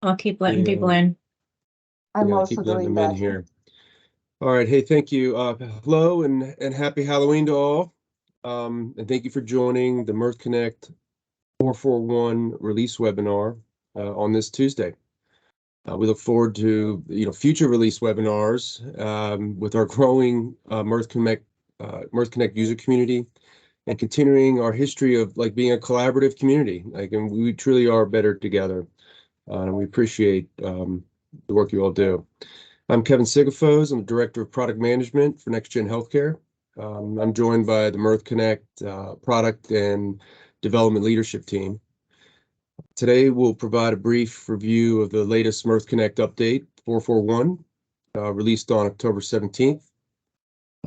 I'll keep letting people And in. I'm yeah, also keep letting doing them in that. here. All right. Hey, thank you. Hello and happy Halloween to all. And thank you for joining the Mirth Connect 441 release webinar on this Tuesday. We look forward to future release webinars with our growing Mirth Connect user community, and continuing our history of being a collaborative community. And we truly are better together. And we appreciate the work you all do. I'm Kevin Sigafos. I'm Director of Product Management for NextGen Healthcare. I'm joined by the Mirth Connect product and development leadership team. Today, we'll provide a brief review of the latest Mirth Connect update 441, released on October 17th.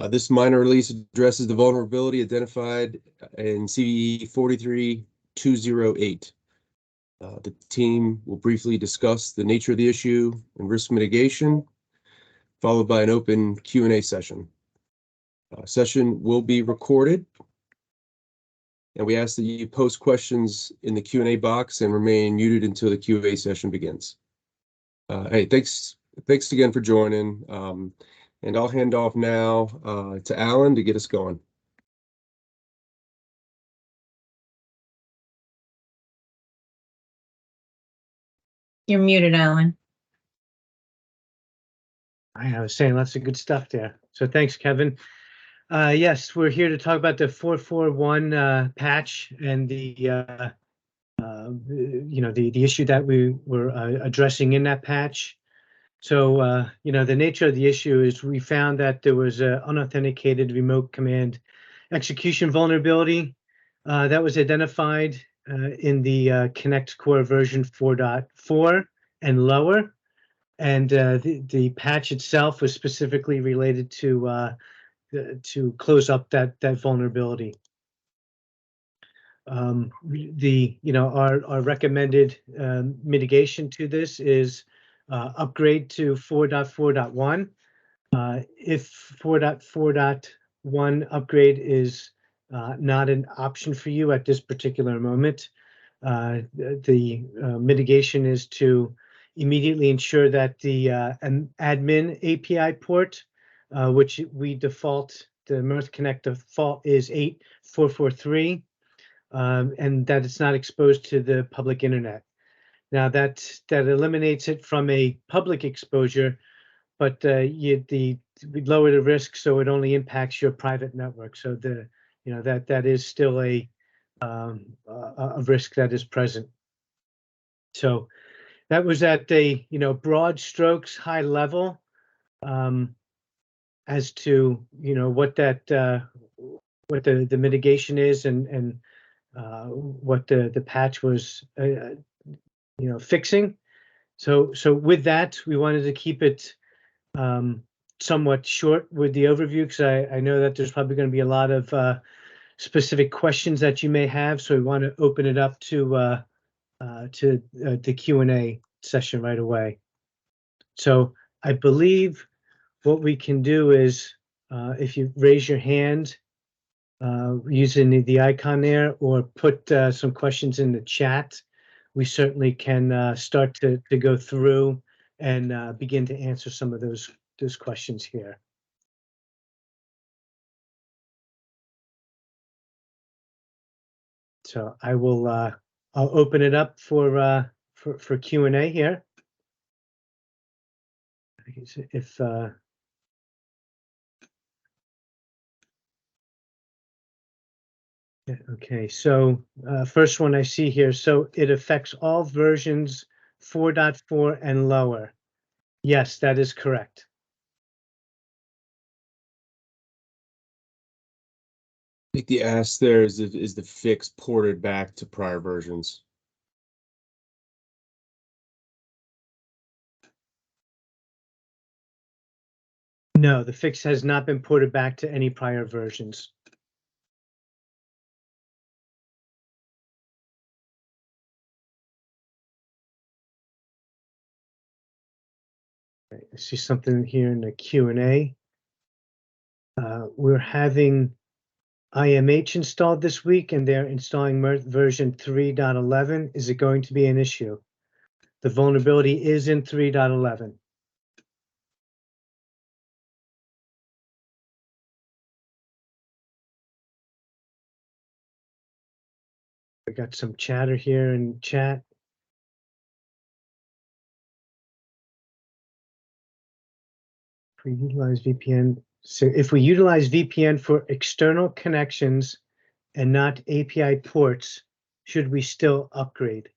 This minor release addresses the vulnerability identified in CVE 43208. The team will briefly discuss the nature of the issue and risk mitigation, followed by an open Q&A session. Session will be recorded, and we ask that you post questions in the Q&A box and remain muted until the Q&A session begins. Hey, thanks again for joining, and I'll hand off now to Alan to get us going. You're muted, Alan. I was saying lots of good stuff there. So thanks, Kevin. Yes, we're here to talk about the 441 patch and the issue that we were addressing in that patch. So the nature of the issue is we found that there was an unauthenticated remote command execution vulnerability that was identified in the Connect Core version 4.4 and lower. And the patch itself was specifically related to close up that vulnerability. Our recommended mitigation to this is upgrade to 4.4.1. If 4.4.1 upgrade is not an option for you at this particular moment, the mitigation is to immediately ensure that the admin API port, which we default, the Mirth Connect default is 8443, and that it's not exposed to the public internet. Now that eliminates it from a public exposure, but we lower the risk so it only impacts your private network. So that is still a risk that is present. So that was at a broad strokes, high level, as to what the mitigation is and what the patch was fixing. So with that, we wanted to keep it somewhat short with the overview, because I know that there's probably going to be a lot of specific questions that you may have. So we want to open it up to the Q&A session right away. So I believe what we can do is if you raise your hand using the icon there, or put some questions in the chat, we certainly can start to go through and begin to answer some of those questions here. So I will I'll open it up for Q&A here. If okay, so first one I see here. So it affects all versions 4.4 and lower. Yes, that is correct. I think the ask there is the fix ported back to prior versions? No, the fix has not been ported back to any prior versions. I see something here in the Q&A. We're having IMH installed this week, and they're installing Mirth version 3.11. Is it going to be an issue? The vulnerability is in 3.11. We got some chatter here in chat. If we utilize VPN, so if we utilize VPN for external connections and not API ports, should we still upgrade?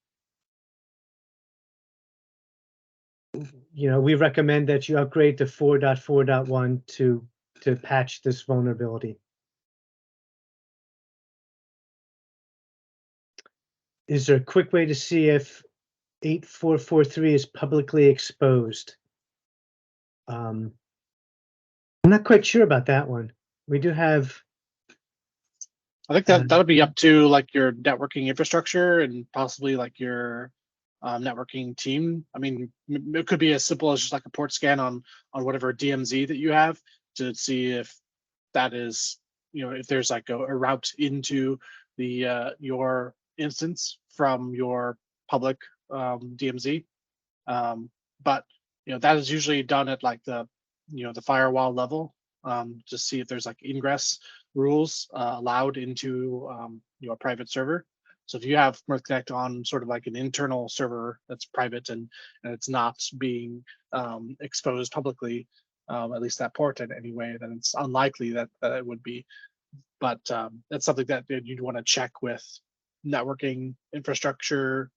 You know, we recommend that you upgrade to 4.4.1 to patch this vulnerability. Is there a quick way to see if 8443 is publicly exposed? I'm not quite sure about that one. We do have. I think that'll be up to like your networking infrastructure and possibly like your networking team. I mean, it could be as simple as just like a port scan on whatever DMZ that you have to see if that is, you know, if there's like a route into the your instance from your public DMZ. But you know, that is usually done at like the, you know, the firewall level, to see if there's like ingress rules allowed into your private server. So if you have Mirth Connect on sort of like an internal server that's private and it's not being exposed publicly, at least that port in any way, then it's unlikely that it would be. But that's something that you'd want to check with networking infrastructure,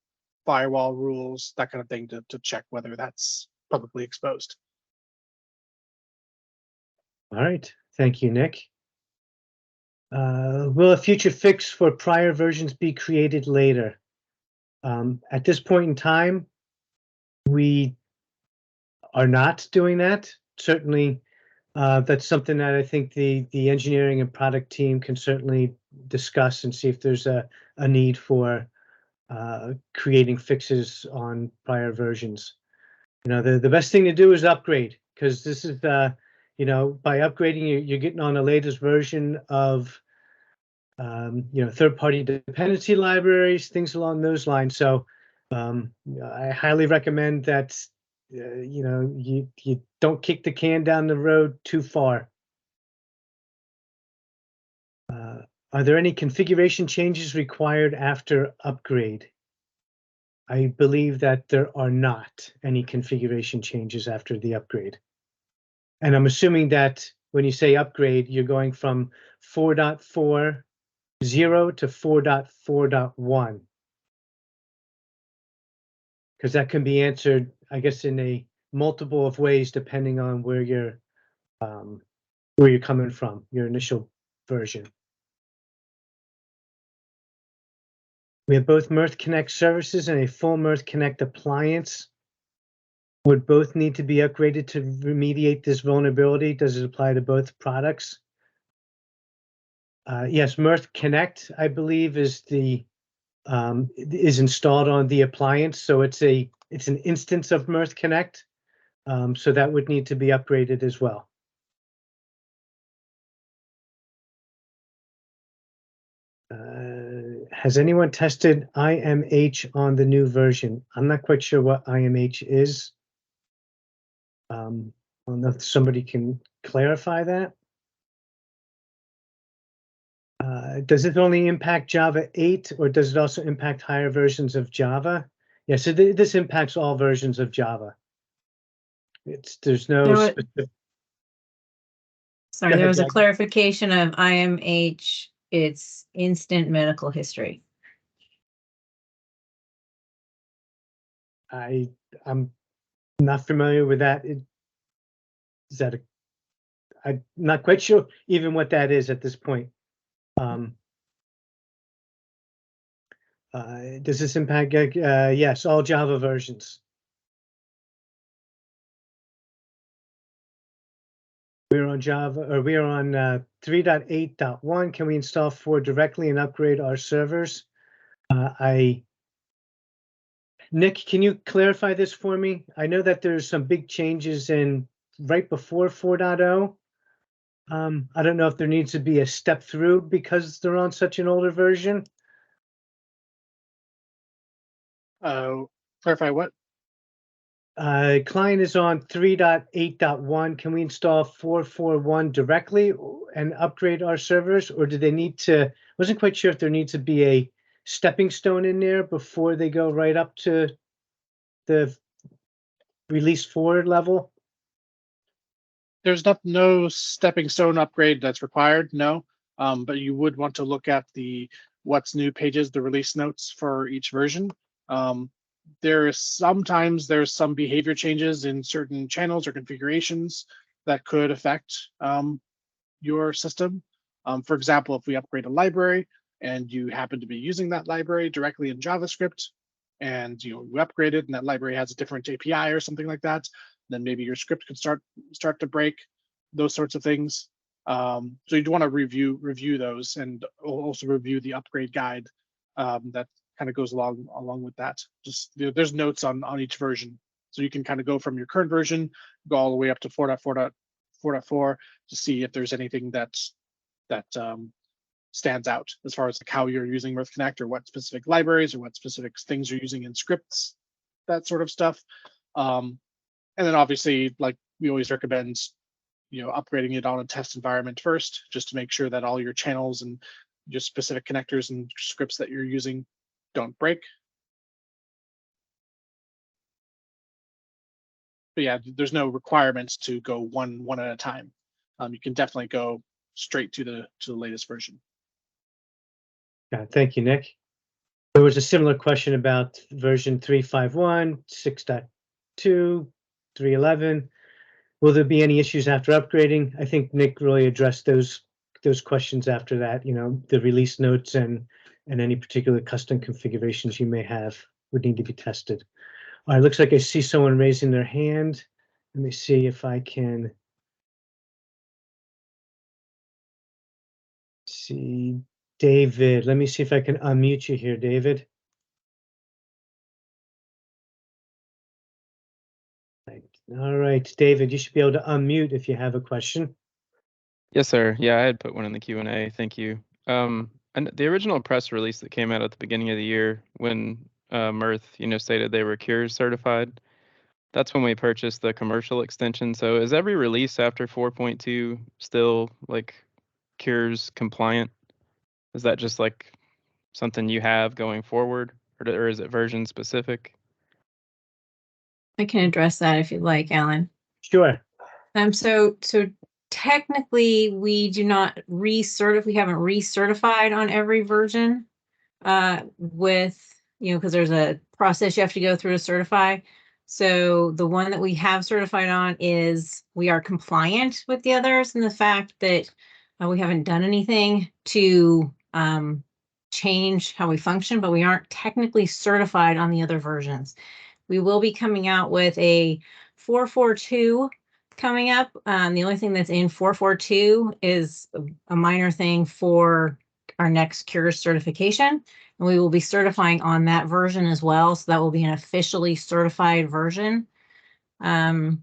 firewall rules, that kind of thing to check whether that's publicly exposed. All right, thank you, Nick. Will a future fix for prior versions be created later? At this point in time, we are not doing that. Certainly, that's something that I think the engineering and product team can certainly discuss and see if there's a need for creating fixes on prior versions. You know, the best thing to do is upgrade, because this is you know, by upgrading you're getting on the latest version of you know, third-party dependency libraries, things along those lines. So I highly recommend that you know, you don't kick the can down the road too far. Are there any configuration changes required after upgrade? I believe that there are not any configuration changes after the upgrade. And I'm assuming that when you say upgrade, you're going from 4.40 to 4.4.1. Because that can be answered, I guess, in a multiple of ways depending on where you're coming from, your initial version. We have both Mirth Connect services and a full Mirth Connect appliance. Would both need to be upgraded to remediate this vulnerability? Does it apply to both products? Yes, Mirth Connect, I believe, is installed on the appliance, so it's an instance of Mirth Connect, so that would need to be upgraded as well. Has anyone tested IMH on the new version? I'm not quite sure what IMH is. I don't know if somebody can clarify that. Does it only impact Java 8, or does it also impact higher versions of Java? Yeah, so this impacts all versions of Java. There's no specific. Sorry, there was a clarification of IMH. It's instant medical history. I'm not familiar with that. Is that I'm not quite sure even what that is at this point. Does this impact? Yes, all Java versions. We're on Java, or we are on 3.8.1. Can we install 4 directly and upgrade our servers? Nick, can you clarify this for me? I know that there's some big changes in right before 4.0. I don't know if there needs to be a step through because they're on such an older version. Clarify what? client is on 3.8.1. Can we install 4.4.1 directly and upgrade our servers, or do they need to? Wasn't quite sure if there needs to be a stepping stone in there before they go right up to the release 4 level. There's no stepping stone upgrade that's required, no. But you would want to look at the what's new pages, the release notes for each version. There's some behavior changes in certain channels or configurations that could affect your system. For example, if we upgrade a library and you happen to be using that library directly in JavaScript, and you upgrade it and that library has a different API or something like that, then maybe your script could start to break, those sorts of things. So you'd want to review those, and also review the upgrade guide that kind of goes along with that. Just there's notes on each version, so you can kind of go from your current version, go all the way up to 4.4 to see if there's anything that stands out as far as like how you're using Mirth Connect, or what specific libraries or what specific things you're using in scripts, that sort of stuff. And then obviously, like we always recommend, upgrading it on a test environment first, just to make sure that all your channels and just specific connectors and scripts that you're using don't break. But yeah, there's no requirements to go one at a time. You can definitely go straight to the latest version. Yeah, thank you, Nick. There was a similar question about version 3.5.1, 6.2, 3.11. Will there be any issues after upgrading? I think Nick really addressed those questions after that. The release notes and any particular custom configurations you may have would need to be tested. All right, looks like I see someone raising their hand. Let me see if I can see David. Let me see if I can unmute you here, David. All right, David, you should be able to unmute if you have a question. Yes, sir. Yeah, I had put one in the Q&A. Thank you. And the original press release that came out at the beginning of the year, when Mirth, stated they were Cures certified, that's when we purchased the commercial extension. So is every release after 4.2 still like Cures compliant? Is that just like something you have going forward, or is it version specific? I can address that if you'd like, Alan. Sure. So technically we do not we haven't recertified on every version with, because there's a process you have to go through to certify. So the one that we have certified on is we are compliant with the others, and the fact that we haven't done anything to change how we function, but we aren't technically certified on the other versions. We will be coming out with a 4.4.2 coming up. The only thing that's in 4.4.2 is a minor thing for our next Cures certification. And we will be certifying on that version as well. So that will be an officially certified version. And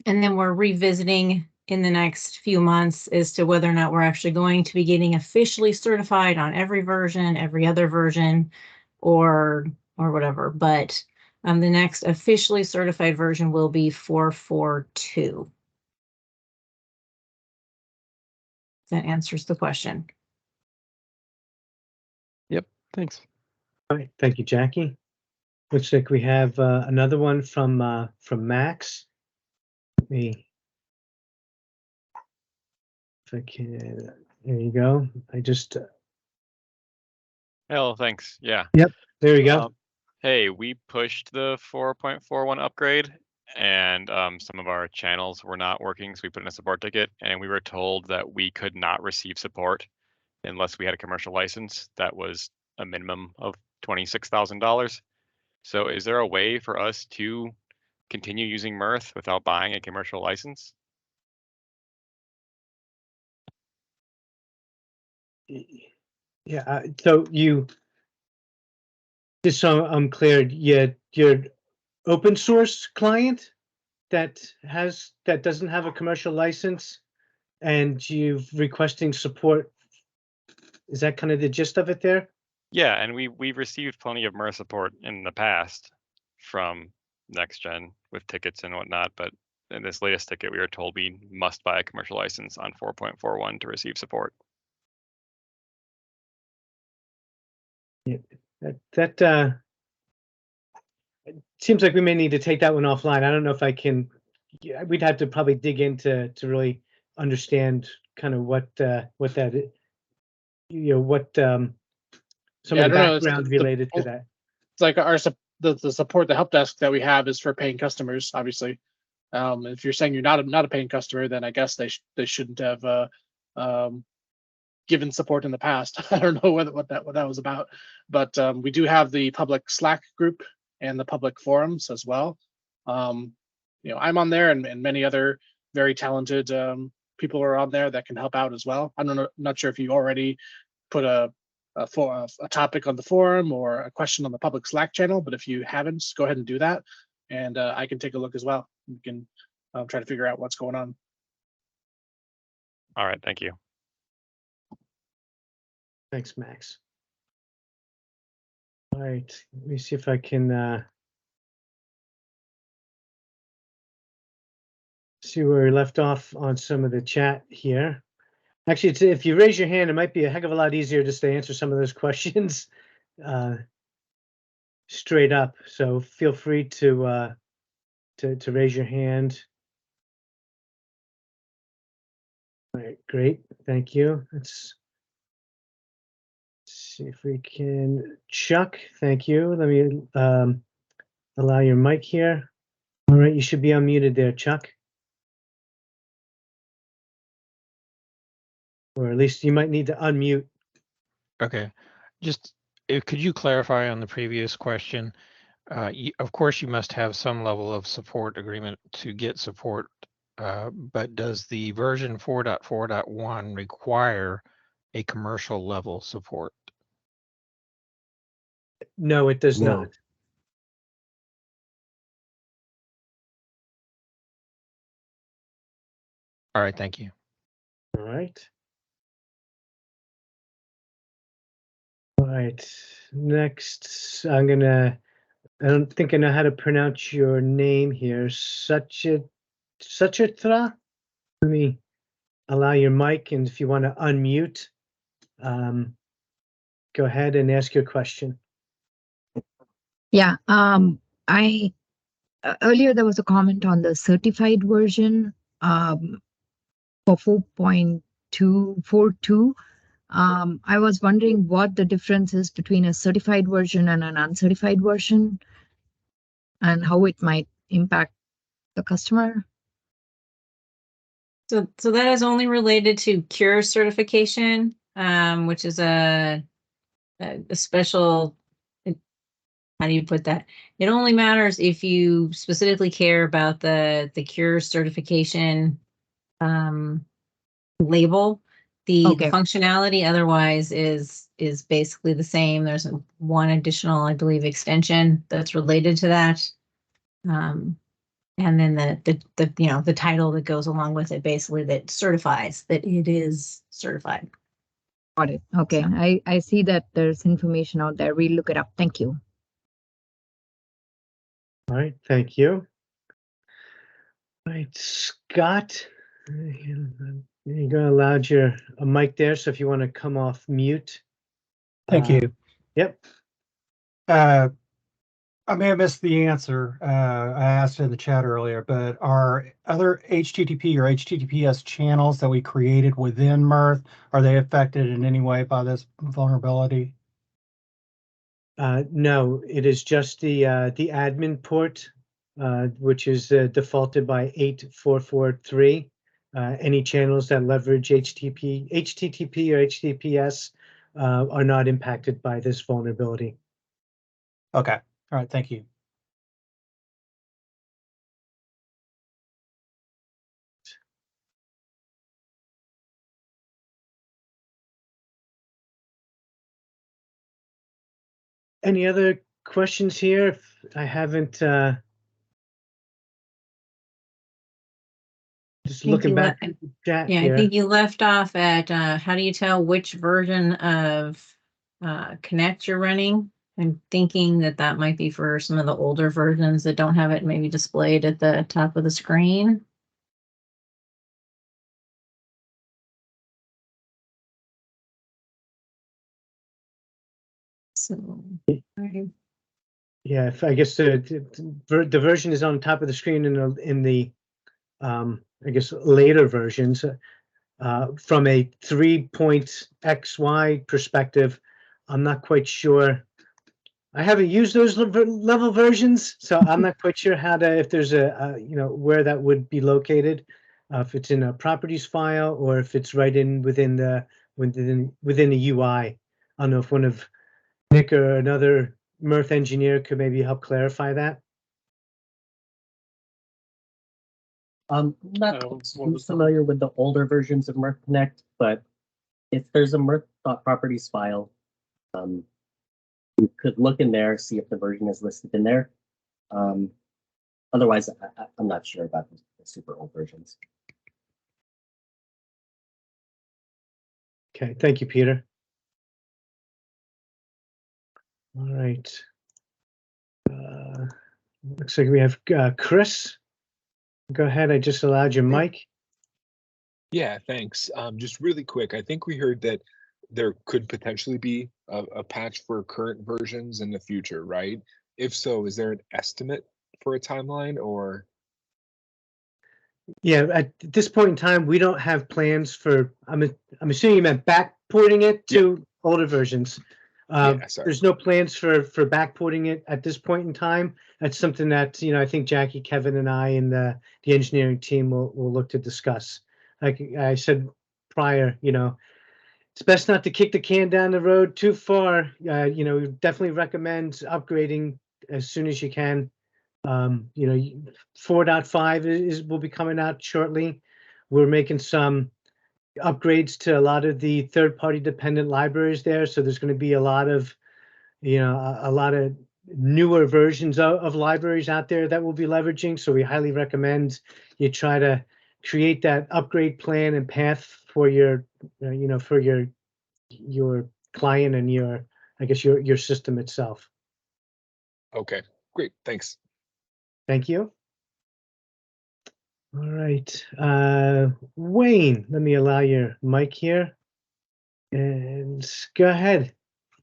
then we're revisiting in the next few months as to whether or not we're actually going to be getting officially certified on every version, every other version, or whatever. But the next officially certified version will be 4.4.2. That answers the question. Yep, thanks. All right, thank you, Jackie. Looks like we have another one from Max. Let me, if I can, there you go. I just. Hello, thanks. Yeah. Yep, there you go. Hey, we pushed the 4.4.1 upgrade, and some of our channels were not working, so we put in a support ticket, and we were told that we could not receive support unless we had a commercial license that was a minimum of $26,000. So is there a way for us to continue using Mirth without buying a commercial license? Yeah, so you, just so I'm clear, your open source client that doesn't have a commercial license, and you've requesting support. Is that kind of the gist of it there? Yeah, and we've received plenty of Mirth support in the past from NextGen with tickets and whatnot, but in this latest ticket, we were told we must buy a commercial license on 4.41 to receive support. That it seems like we may need to take that one offline. I don't know if I can. Yeah, we'd have to probably dig into to really understand kind of what that is, what some Yeah, I of the don't know, it's background related to that. It's like the support, the help desk that we have is for paying customers, obviously. If you're saying you're not a paying customer, then I guess they shouldn't have given support in the past. I don't know what that was about, but we do have the public Slack group and the public forums as well. I'm on there, and many other very talented people are on there that can help out as well. Not sure if you already put a topic on the forum or a question on the public Slack channel, but if you haven't, go ahead and do that, and I can take a look as well. We can try to figure out what's going on. All right, thank you. Thanks, Max. All right, let me see if I can see where we left off on some of the chat here. Actually, if you raise your hand, it might be a heck of a lot easier just to answer some of those questions straight up. So feel free to raise your hand. All right, great, thank you. Let's see if we can. Chuck, thank you. Let me allow your mic here. All right, you should be unmuted there, Chuck. Or at least you might need to unmute. Okay, just could you clarify on the previous question? Of course, you must have some level of support agreement to get support, but does the version 4.4.1 require a commercial level support? No, it does No. not. All right, thank you. All right. All right, next, I don't think I know how to pronounce your name here. Suchitra? Let me allow your mic, and if you want to unmute, go ahead and ask your question. Yeah, I earlier there was a comment on the certified version for 4.242. I was wondering what the difference is between a certified version and an uncertified version, and how it might impact the customer. So that is only related to Cure certification, which is a special. How do you put that? It only matters if you specifically care about the Cure certification label. The Okay. functionality otherwise is basically the same. There's one additional, I believe, extension that's related to that. And then the title that goes along with it, basically, that certifies that it is certified. Got it. Okay, So. I see that there's information out there. We'll look it up. Thank you. All right, thank you. All right, Scott, you're gonna allow your a mic there, so if you want to come off mute. Thank you. Yep. I may have missed the answer. I asked it in the chat earlier, but are other HTTP or HTTPS channels that we created within Mirth, are they affected in any way by this vulnerability? No, it is just the admin port, which is defaulted by 8443. Any channels that leverage HTTP or HTTPS are not impacted by this vulnerability. Okay. All right. Thank you. Any other questions here? If I haven't, just looking back at the chat Yeah, here. I think you left off at how do you tell which version of Connect you're running? I'm thinking that that might be for some of the older versions that don't have it maybe displayed at the top of the screen. So, Yeah, if I guess the version is on top of the screen in the I guess later versions. From a 3.xy perspective, I'm not quite sure. I haven't used those level versions, so I'm not quite sure how to, if there's you know, where that would be located, if it's in a properties file or if it's right in within the UI. I don't know if one of Nick or another Mirth engineer could maybe help clarify that. what Not was too the- familiar with the older versions of Mirth Connect, but if there's a Mirth.properties file, you could look in there, see if the version is listed in there. Otherwise, I'm not sure about the super old versions. Okay, thank you, Peter. All right. Looks like we have Chris. Go ahead. I just allowed your mic. Yeah, thanks. Just really quick, I think we heard that there could potentially be a patch for current versions in the future, right? If so, is there an estimate for a timeline or? Yeah, at this point in time, we don't have plans for, I'm assuming you meant backporting it to older versions. Yeah, sorry. There's no plans for backporting it at this point in time. That's something that, you know, I think Jackie, Kevin, and I and the engineering team will look to discuss. Like I said prior, you know, it's best not to kick the can down the road too far. You know, we definitely recommend upgrading as soon as you can. You know, 4.5 will be coming out shortly. We're making some upgrades to a lot of the third-party dependent libraries there. So there's going to be a lot of, you know, a lot of newer versions of libraries out there that we'll be leveraging. So we highly recommend you try to create that upgrade plan and path for your, you know, for your client and your, I guess, your system itself. Okay, great, thanks. Thank you. All right, Wayne, let me allow your mic here and go ahead.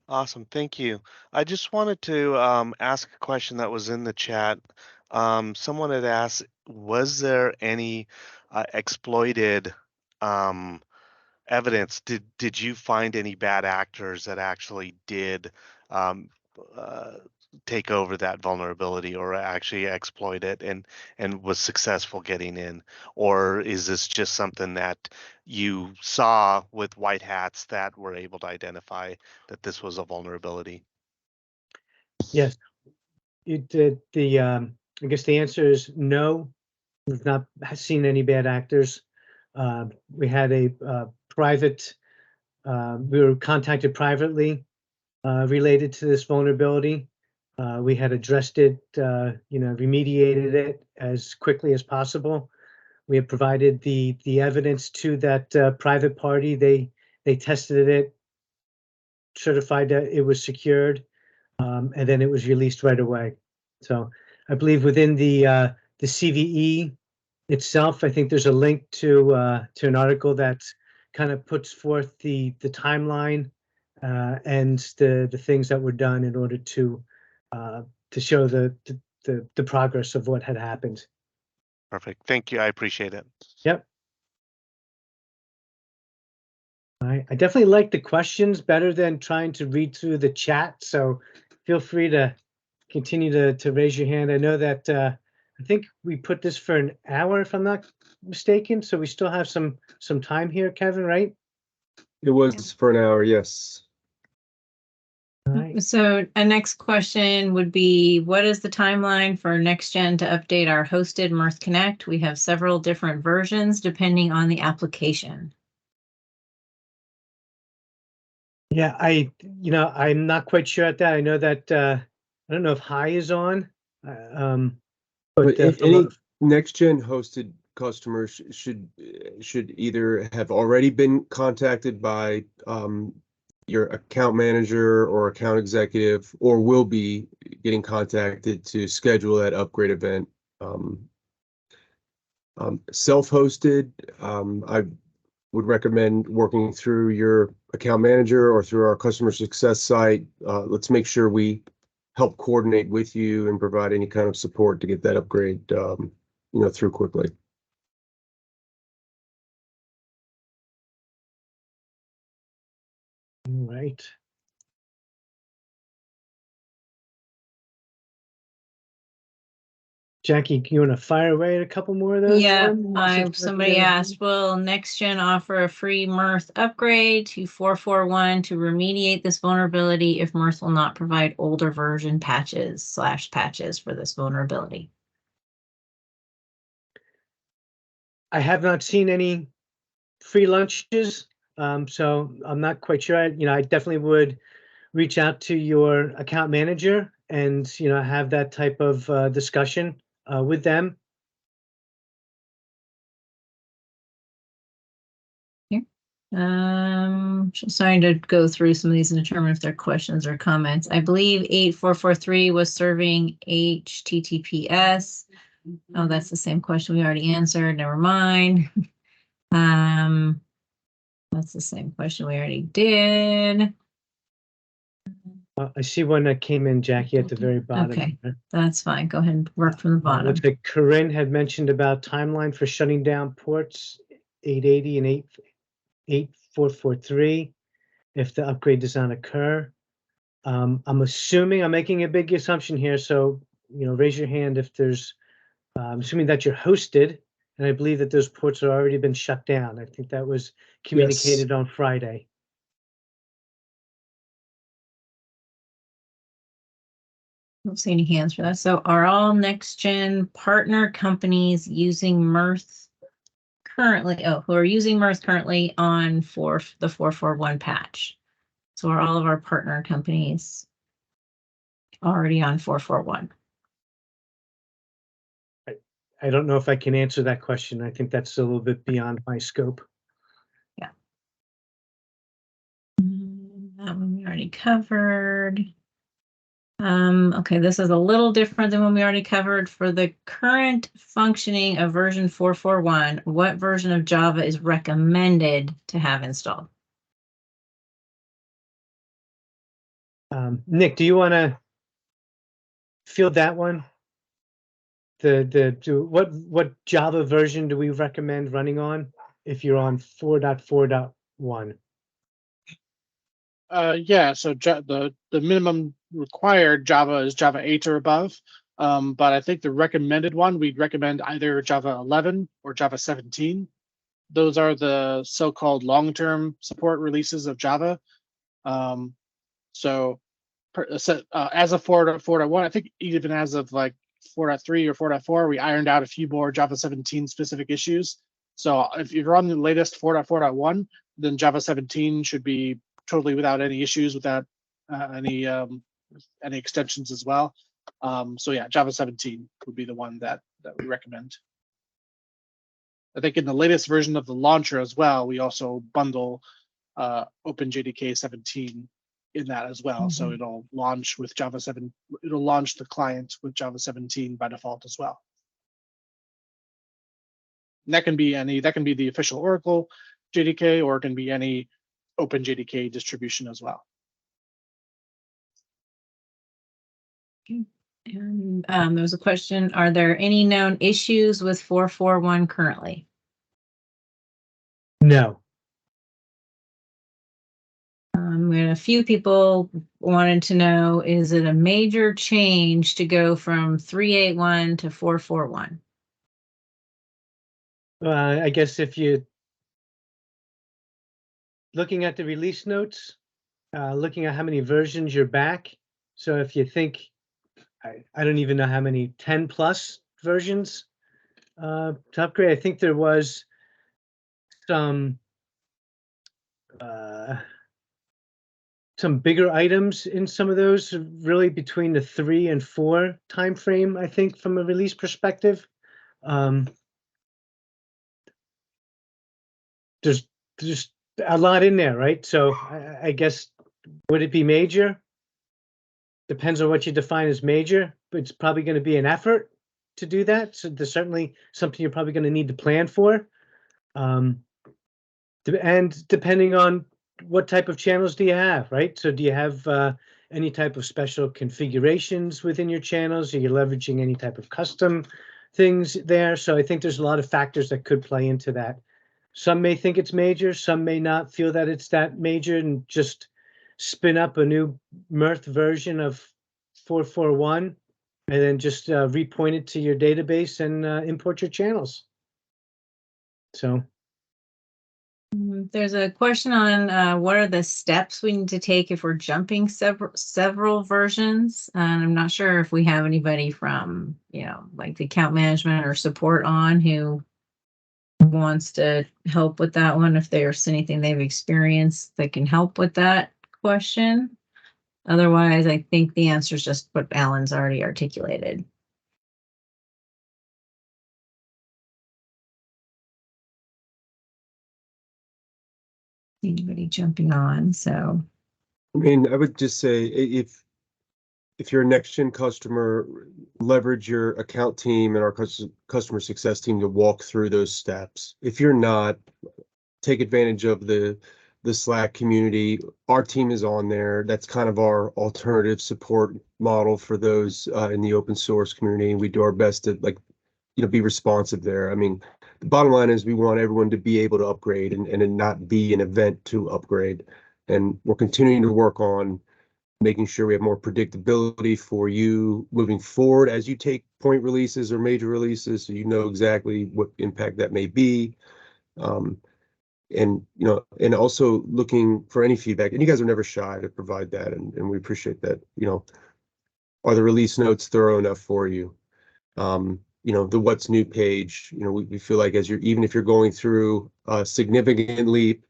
Awesome, thank you. I just wanted to ask a question that was in the chat. Someone had asked, was there any exploited evidence? Did you find any bad actors that actually did take over that vulnerability or actually exploit it and was successful getting in? Or is this just something that you saw with white hats that were able to identify that this was a vulnerability? Yes, it did. I guess the answer is no. We've not seen any bad actors. We had a private. We were contacted privately related to this vulnerability. We had addressed it, you know, remediated it as quickly as possible. We have provided the evidence to that private party. They tested it, certified that it was secured, and then it was released right away. So I believe within the CVE itself, I think there's a link to an article that kind of puts forth the timeline and the things that were done in order to show the progress of what had happened. Perfect. Thank you. I appreciate it. Yep. I definitely like the questions better than trying to read through the chat. So feel free to continue to raise your hand. I know that I think we put this for an hour, if I'm not mistaken. So we still have some time here, Kevin, right? It was for an hour, yes. All right. So a next question would be, what is the timeline for NextGen to update our hosted Mirth Connect? We have several different versions depending on the Yeah, you know, I'm not quite sure at that. I know that I don't know if High is on, But but any NextGen hosted customers should either have already been contacted by your account manager or account executive, or will be getting contacted to schedule that upgrade event. Self-hosted, I would recommend working through your account manager or through our customer success site. Let's make sure we help coordinate with you and provide any kind of support to get that upgrade, through quickly. All right. Jackie, you want to fire away at a couple more of those? Yeah, since we're somebody together? asked, will NextGen offer a free Mirth upgrade to 441 to remediate this vulnerability if Mirth will not provide older version patches for this vulnerability? I have not seen any free lunches, so I'm not quite sure. I definitely would reach out to your account manager and, have that type of discussion with them. Just starting to go through some of these and determine if they're questions or comments. I believe 8443 was serving HTTPS. Oh, that's the same question we already answered. Never mind. That's the same question we already did. I see one that came in, Jackie, at the very bottom. Okay, that's fine. Go ahead and work from the bottom. Looks like Corinne had mentioned about timeline for shutting down ports 880 and 8443 if the upgrade does not occur. I'm assuming, I'm making a big assumption here, so raise your hand if there's. I'm assuming that you're hosted, and I believe that those ports have already been shut down. I think that was communicated on Friday. Don't see any hands for that. So are all NextGen partner companies using Mirth currently? Oh, who are using Mirth currently on the 441 patch? So are all of our partner companies already on 441? I don't know if I can answer that question. I think that's a little bit beyond my scope. Yeah. That one we already covered. Okay, this is a little different than one we already covered. For the current functioning of version 441, what version of Java is recommended to have installed? Nick, do you want to field that one? What Java version do we recommend running on if you're on 4.4.1? Yeah, so the minimum required Java is Java 8 or above. But I think the recommended one, we'd recommend either Java 11 or Java 17. Those are the so-called long-term support releases of Java. So as of 4.1, I think even as of like 4.3 or 4.4, we ironed out a few more Java 17 specific issues. So if you're on the latest 4.4.1, then Java 17 should be totally without any issues, without any extensions as well. So yeah, Java 17 would be the one that we recommend. I think in the latest version of the launcher as well, we also bundle OpenJDK 17 in that as well. So it'll launch with Java 7. It'll launch the client with Java 17 by default as well. And that can be the official Oracle JDK, or it can be any OpenJDK distribution as well. And there was a question, are there any known issues with 441 currently? No. We had a few people wanted to know, is it a major change to go from 381 to 441? I guess if you're looking at the release notes, looking at how many versions you're back. So if you think, I don't even know how many 10 plus versions to upgrade. I think there was some bigger items in some of those, really between the 3 and 4 time frame, I think, from a release perspective. There's a lot in there, right? So I guess Would it be major? Depends on what you define as major, but it's probably going to be an effort to do that. So there's certainly something you're probably going to need to plan for. And depending on what type of channels do you have, right? So do you have any type of special configurations within your channels? Are you leveraging any type of custom things there? So I think there's a lot of factors that could play into that. Some may think it's major, some may not feel that it's that major and just spin up a new Mirth version of 441 and then just repoint it to your database and import your channels. So. There's a question on what are the steps we need to take if we're jumping several versions. And I'm not sure if we have anybody from, like the account management or support on who wants to help with that one, if there's anything they've experienced that can help with that question. Otherwise, I think the answer is just what Alan's already articulated. Anybody jumping on? So, I mean, I would just say if you're a NextGen customer, leverage your account team and our customer success team to walk through those steps. If you're not, take advantage of the Slack community. Our team is on there. That's kind of our alternative support model for those in the open source community. And we do our best to be responsive there. I mean, the bottom line is we want everyone to be able to upgrade and it not be an event to upgrade. And we're continuing to work on making sure we have more predictability for you moving forward as you take point releases or major releases, so you know exactly what impact that may be. And also looking for any feedback. And you guys are never shy to provide that, and we appreciate that. Are the release notes thorough enough for you? The what's new page, we feel like even if you're going through a significant leap,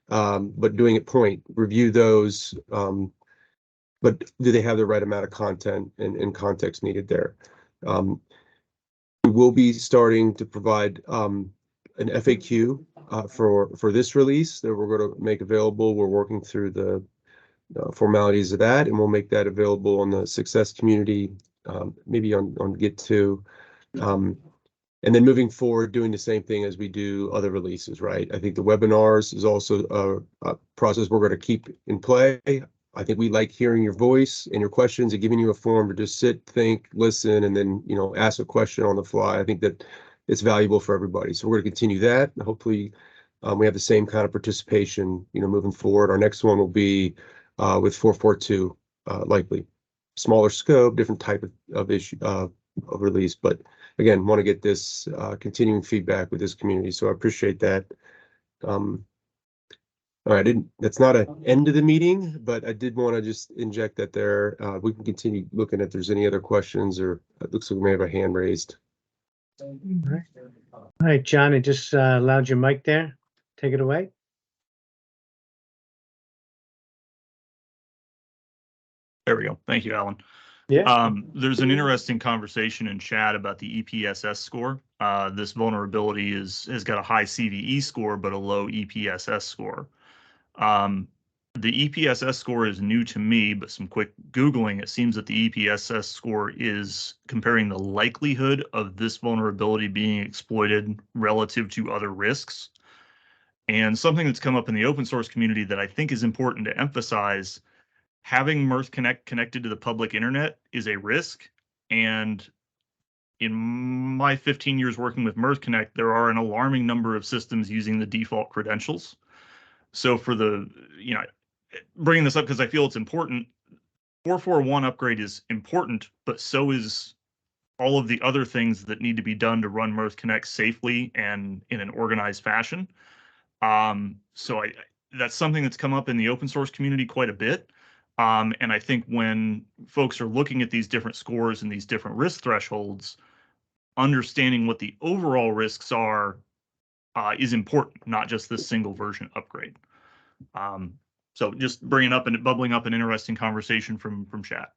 but doing it point, review those, but do they have the right amount of content and context needed there? We will be starting to provide an FAQ for this release that we're going to make available. We're working through the formalities of that, and we'll make that available on the success community, maybe on Git2. And then moving forward, doing the same thing as we do other releases, right? I think the webinars is also a process we're going to keep in play. I think we like hearing your voice and your questions and giving you a forum to just sit, think, listen, and then, ask a question on the fly. I think that it's valuable for everybody. So we're going to continue that. Hopefully we have the same kind of participation, moving forward. Our next one will be with 442, likely. Smaller scope, different type of issue of release. But again, want to get this continuing feedback with this community. So I appreciate that. All right, that's not an end of the meeting, but I did want to just inject that there. We can continue looking if there's any other questions, or it looks like we may have a hand raised. All right, John, I just allowed your mic there. Take it away. There we go. Thank you, Alan. Yeah. There's an interesting conversation in chat about the EPSS score. This vulnerability has got a high CVE score, but a low EPSS score. The EPSS score is new to me, but some quick Googling, it seems that the EPSS score is comparing the likelihood of this vulnerability being exploited relative to other risks. And something that's come up in the open source community that I think is important to emphasize, having Mirth Connect connected to the public internet is a risk. And in my 15 years working with Mirth Connect, there are an alarming number of systems using the default credentials. So for bringing this up because I feel it's important, 441 upgrade is important, but so is all of the other things that need to be done to run Mirth Connect safely and in an organized fashion. So that's something that's come up in the open source community quite a bit. And I think when folks are looking at these different scores and these different risk thresholds, understanding what the overall risks are is important, not just this single version upgrade. So just bringing up and bubbling up an interesting conversation from chat.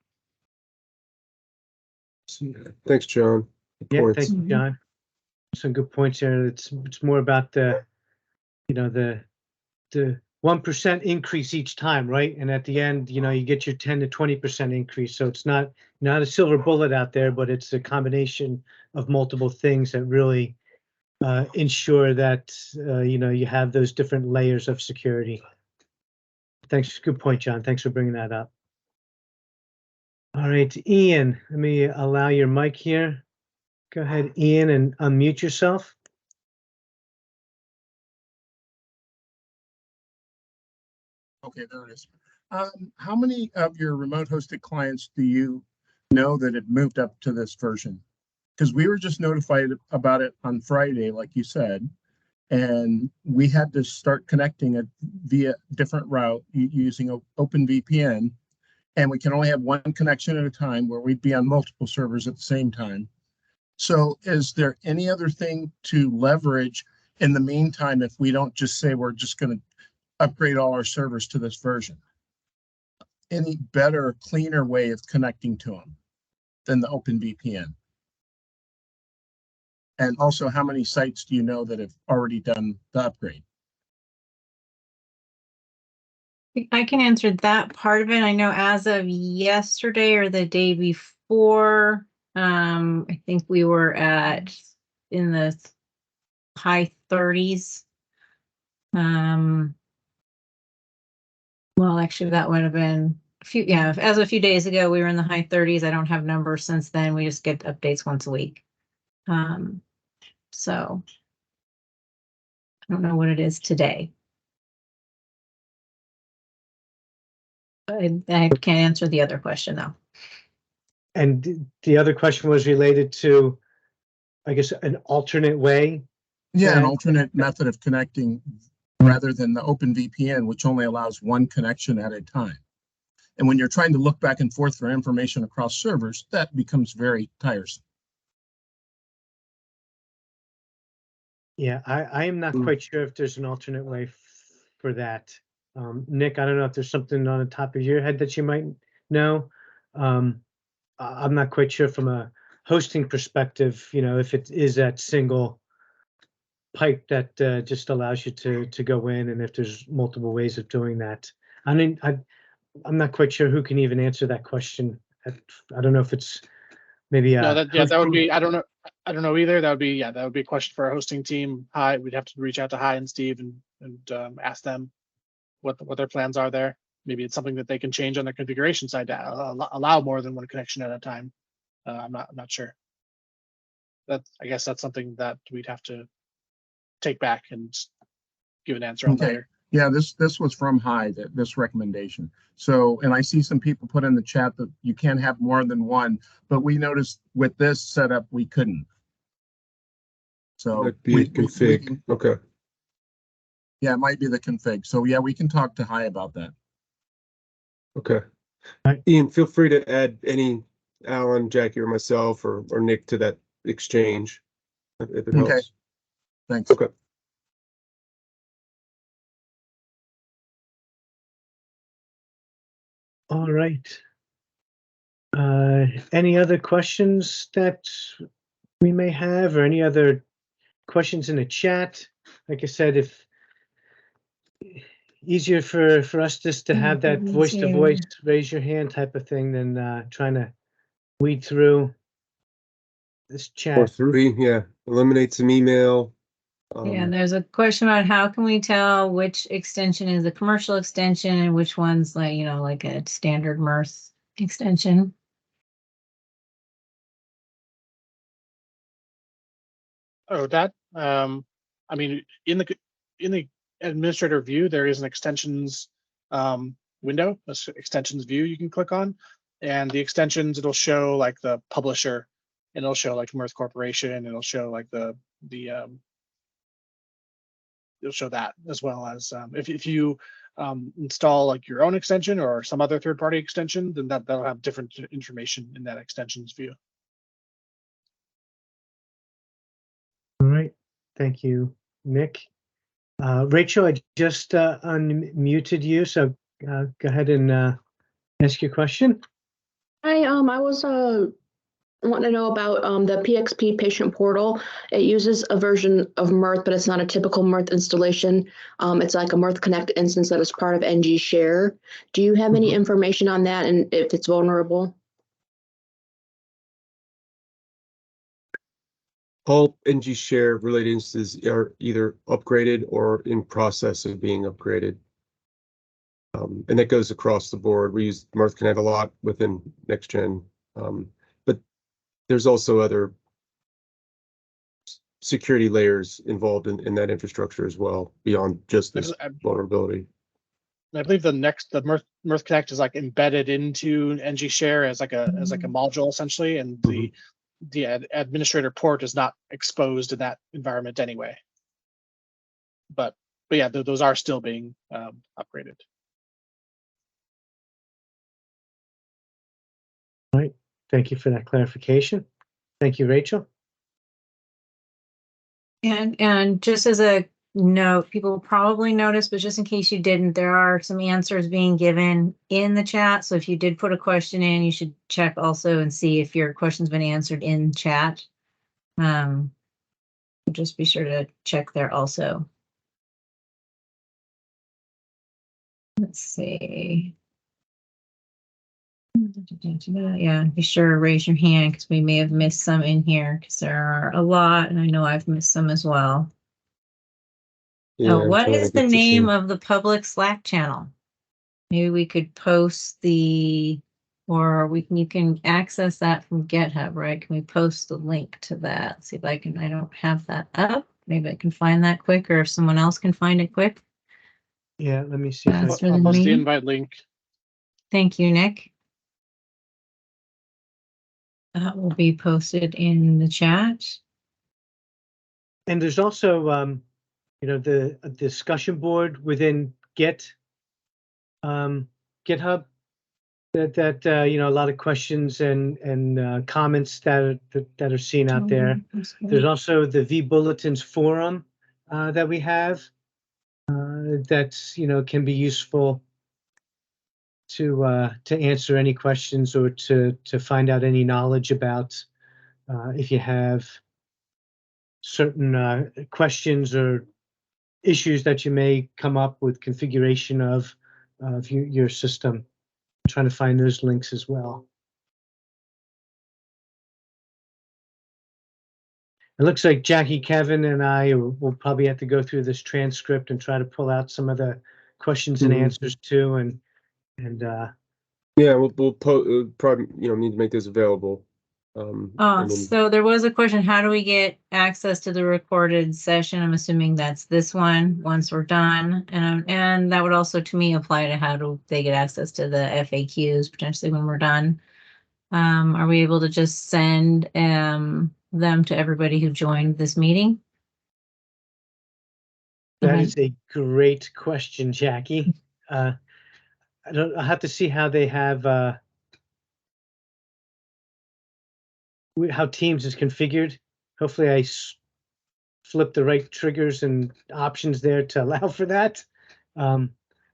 Thanks, John. Yeah, thank you, John. Some good points there. It's more about the 1% increase each time, right? And at the end, you get your 10 to 20% increase. So it's not a silver bullet out there, but it's a combination of multiple things that really ensure that you have those different layers of security. Thanks. Good point, John. Thanks for bringing that up. All right, Ian, let me allow your mic here. Go ahead, Ian, and unmute yourself. Okay, there it is. How many of your remote hosted clients do you know that have moved up to this version? Because we were just notified about it on Friday, like you said, and we had to start connecting it via different route using OpenVPN, and we can only have one connection at a time where we'd be on multiple servers at the same time. So is there any other thing to leverage in the meantime if we don't just say we're just going to upgrade all our servers to this version? Any better, cleaner way of connecting to them than the OpenVPN? And also, how many sites do you know that have already done the upgrade? I can answer that part of it. I know as of yesterday or the day before, I think we were in the high 30s. Well, actually, that would have been as a few days ago, we were in the high 30s. I don't have numbers since then. We just get updates once a week. So I don't know what it is today. I can't answer the other question though. And the other question was related to, I guess, an alternate way. Yeah, an alternate method of connecting rather than the OpenVPN, which only allows one connection at a time. And when you're trying to look back and forth for information across servers, that becomes very tiresome. Yeah, I am not quite sure if there's an alternate way for that. Nick, I don't know if there's something on the top of your head that you might know. I'm not quite sure from a hosting perspective, if it is that single pipe that just allows you to go in, and if there's multiple ways of doing that. I mean, I'm not quite sure who can even answer that question. I don't know if it's maybe no, that would be, I don't know either. That would be a question for our hosting team. Hi, we'd have to reach out to Hi and Steve and ask them what their plans are there. Maybe it's something that they can change on their configuration side to allow more than one connection at a time. I'm not sure. I guess that's something that we'd have to take back and give an answer on later. Yeah, this was from Hi, this recommendation. So, and I see some people put in the chat that you can't have more than one, but we noticed with this setup we couldn't. So config. Okay. Yeah, it might be the config. So yeah, we can talk to Hi about that. Okay. Ian, feel free to add any Alan, Jackie, or myself or Nick to that exchange if it helps. Okay. Thanks. Okay. All right. Any other questions that we may have, or any other questions in the chat? Like I said, if easier for us just to have that voice to voice, raise your hand type of thing than trying to weed through this chat. Or three, eliminate some email. Yeah, there's a question about how can we tell which extension is a commercial extension and which one's like a standard Mirth extension. Oh, that I mean, in the administrator view, there is an extensions window, extensions view you can click on, and the extensions, it'll show like the publisher, and it'll show like Mirth Corporation, and it'll show like it'll show that, as well as if you install like your own extension or some other third-party extension, then that'll have different information in that extensions view. All right, thank you, Nick. Rachel, I just unmuted you, so go ahead and ask your question. Hi, I was want to know about the PXP patient portal. It uses a version of Mirth, but it's not a typical Mirth installation. It's like a Mirth Connect instance that is part of NG Share. Do you have any information on that and if it's vulnerable? All NG share related instances are either upgraded or in process of being upgraded. And that goes across the board. We use Mirth Connect a lot within NextGen, but there's also other security layers involved in that infrastructure as well, beyond just this vulnerability. I believe the Mirth Connect is like embedded into NG Share as like a module essentially, and the administrator port is not exposed in that environment anyway. But yeah, those are still being upgraded. All right. Thank you for that clarification. Thank you, Rachel. And just as a note, people probably noticed, but just in case you didn't, there are some answers being given in the chat. So if you did put a question in, you should check also and see if your question's been answered in chat. Just be sure to check there also. Let's see. Yeah, be sure to raise your hand because we may have missed some in here because there are a lot, and I know I've missed some as well. Yeah, What is the name of the public Slack channel? Maybe we could post the, or you can access that from GitHub, right? Can we post the link to that? See if I can, I don't have that up. Maybe I can find that quick, or if someone else can find it quick. Yeah, let me see. I'll post the invite link. Thank you, Nick. That will be posted in the chat. And there's also, you know, the discussion board within GitHub that you know, a lot of questions and comments that are seen out there. There's also the vBulletins forum that we have that's, you know, can be useful to answer any questions or to find out any knowledge about if you have certain questions or issues that you may come up with configuration of your system. I'm trying to find those links as well. It looks like Jackie, Kevin, and I will probably have to go through this transcript and try to pull out some of the questions and answers too. And yeah, we'll probably, you know, need to make this available. So there was a question, how do we get access to the recorded session? I'm assuming that's this one once we're done. And that would also to me apply to how do they get access to the FAQs potentially when we're done. Are we able to just send them to everybody who joined this meeting? that is a great question, Jackie. I'll have to see how they have how Teams is configured. Hopefully I flip the right triggers and options there to allow for that. But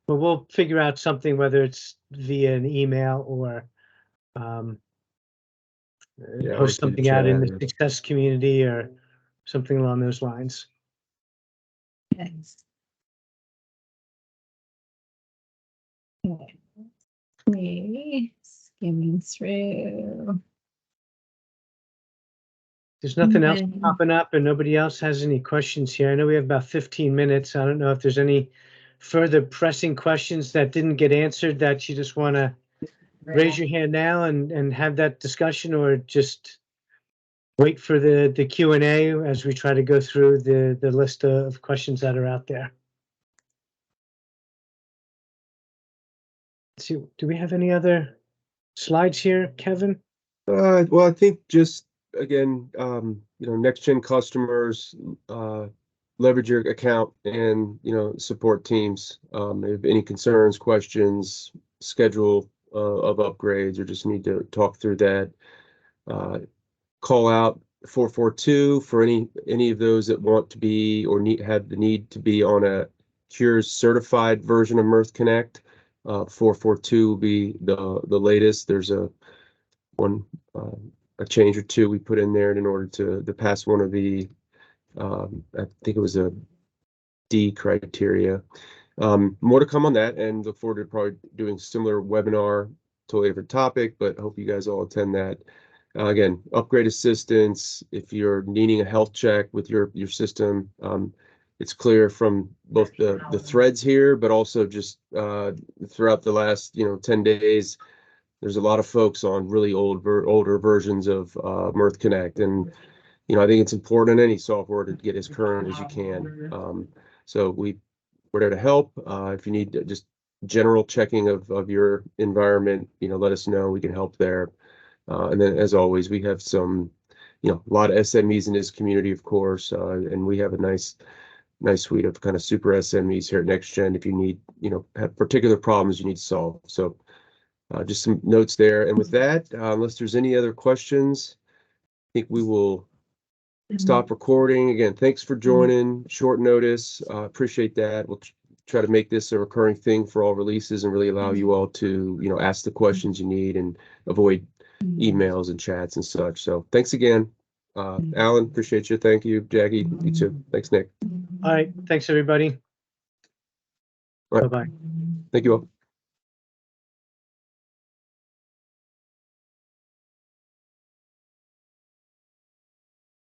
we'll figure out something, whether it's via an email or post something out in the success community or something along those lines. Yes. Okay. Skimming through. There's nothing else popping up and nobody else has any questions here. I know we have about 15 minutes. I don't know if there's any further pressing questions that didn't get answered that you just want to raise your hand now and have that discussion, or just wait for the Q&A as we try to go through the list of questions that are out there. Let's see, do we have any other slides here, Kevin? Well, I think just again, you know, NextGen customers leverage your account and, you know, support teams. If any concerns, questions, schedule of upgrades, or just need to talk through that, call out 442 for any of those that want to be or have the need to be on a Cures certified version of Mirth Connect. 442 will be the latest. There's one a change or two we put in there in order to pass one of the, I think it was a D criteria. More to come on that, and look forward to probably doing similar webinar, totally different topic, but hope you guys all attend that. Again, upgrade assistance, if you're needing a health check with your system, it's clear from both the threads here, but also just throughout the last 10 days, there's a lot of folks on really older versions of Mirth Connect, and I think it's important in any software to get as current as you can. So we're there to help. If you need just general checking of your environment, let us know. We can help there. And then, as always, we have some, a lot of SMEs in this community, of course, and we have a nice suite of kind of super SMEs here at NextGen if you need, have particular problems you need to solve. So just some notes there. And with that, unless there's any other questions, I think we will stop recording. Again, thanks for joining. Short notice. Appreciate that. We'll try to make this a recurring thing for all releases and really allow you all to, ask the questions you need and avoid emails and chats and such. So thanks again. Alan, appreciate you. Thank you. Jackie, you too. Thanks, Nick. All right. Thanks, everybody. All right. Bye-bye. Thank you all.